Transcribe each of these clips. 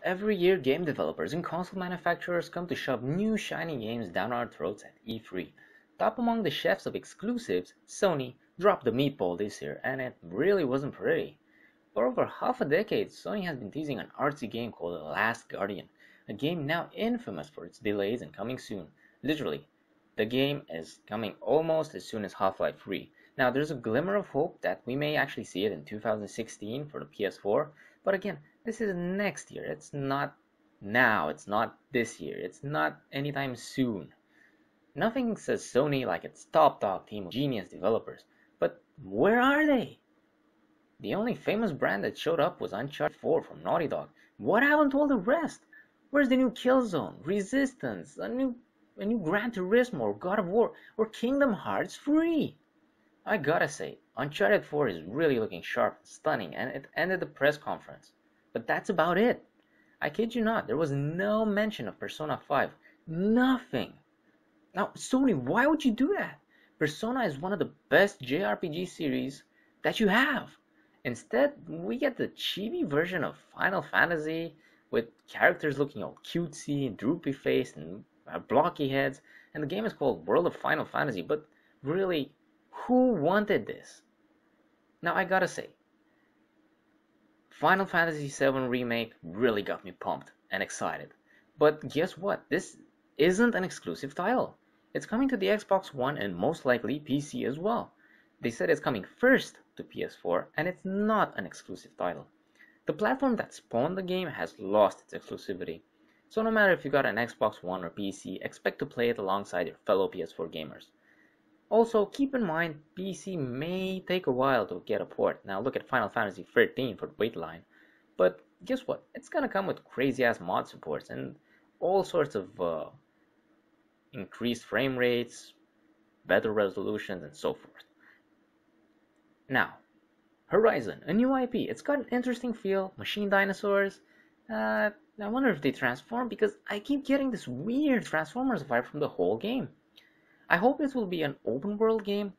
Every year, game developers and console manufacturers come to shove new shiny games down our throats at E3. Top among the chefs of exclusives, Sony dropped the meatball this year, and it really wasn't pretty. For over half a decade, Sony has been teasing an artsy game called The Last Guardian, a game now infamous for its delays and coming soon. Literally, the game is coming almost as soon as Half-Life 3. Now, there's a glimmer of hope that we may actually see it in 2016 for the PS4, but again, this is next year. It's not now, it's not this year, it's not anytime soon. Nothing says Sony like its top dog team of genius developers, but where are they? The only famous brand that showed up was Uncharted 4 from Naughty Dog. What happened to all the rest? Where's the new Killzone, Resistance, a new Gran Turismo, or God of War, or Kingdom Hearts 3? I gotta say, Uncharted 4 is really looking sharp and stunning, and it ended the press conference. But that's about it. I kid you not, there was no mention of Persona 5. Nothing. Now, Sony, why would you do that? Persona is one of the best JRPG series that you have. Instead, we get the chibi version of Final Fantasy with characters looking all cutesy, droopy faced, and blocky heads, and the game is called World of Final Fantasy, but really, who wanted this? Now, I gotta say, Final Fantasy VII Remake really got me pumped and excited. But guess what? This isn't an exclusive title. It's coming to the Xbox One and most likely PC as well. They said it's coming first to PS4, and it's not an exclusive title. The platform that spawned the game has lost its exclusivity. So no matter if you got an Xbox One or PC, expect to play it alongside your fellow PS4 gamers. Also, keep in mind, PC may take a while to get a port. Now look at Final Fantasy XIII for the wait line. But guess what? It's gonna come with crazy ass mod supports and all sorts of increased frame rates, better resolutions, and so forth. Now, Horizon, a new IP. It's got an interesting feel, machine dinosaurs. I wonder if they transform because I keep getting this weird Transformers vibe from the whole game. I hope this will be an open world game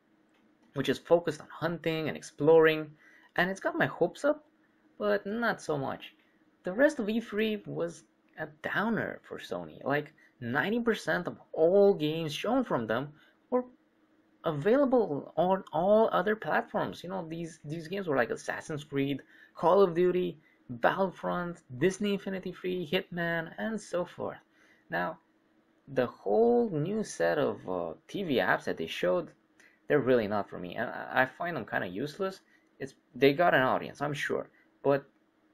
which is focused on hunting and exploring, and it's got my hopes up, but not so much. The rest of E3 was a downer for Sony. Like 90% of all games shown from them were available on all other platforms. These games were like Assassin's Creed, Call of Duty, Battlefront, Disney Infinity 3, Hitman, and so forth. Now, the whole new set of TV apps that they showed, they're really not for me, and I find them kind of useless. They got an audience, I'm sure, but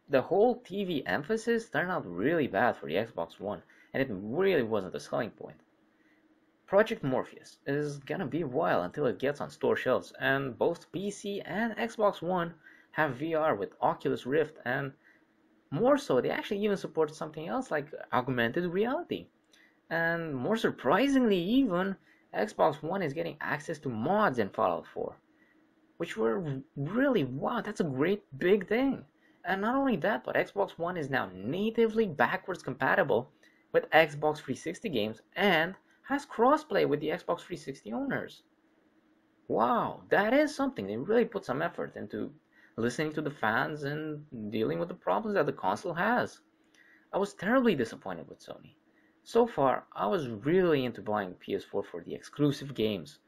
the whole TV emphasis turned out really bad for the Xbox One, and it really wasn't the selling point. Project Morpheus is gonna be a while until it gets on store shelves, and both PC and Xbox One have VR with Oculus Rift, and more so, they actually even support something else like augmented reality. And more surprisingly even, Xbox One is getting access to mods in Fallout 4, which were really, wow, that's a great big thing. And not only that, but Xbox One is now natively backwards compatible with Xbox 360 games and has crossplay with the Xbox 360 owners. Wow, that is something. They really put some effort into listening to the fans and dealing with the problems that the console has. I was terribly disappointed with Sony. So far, I was really into buying PS4 for the exclusive games.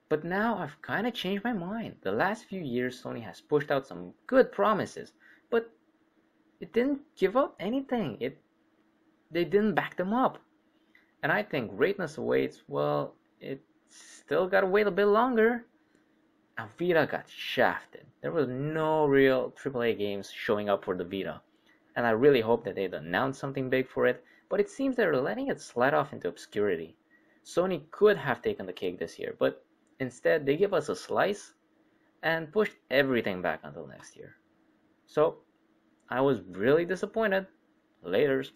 But now I've kind of changed my mind. The last few years, Sony has pushed out some good promises, but it didn't give up anything. They didn't back them up. And I think greatness awaits, well, it still gotta wait a bit longer. Now, Vita got shafted. There was no real AAA games showing up for the Vita. And I really hope that they'd announce something big for it, but it seems they're letting it slide off into obscurity. Sony could have taken the cake this year, but instead they give us a slice and pushed everything back until next year. So, I was really disappointed. Laters.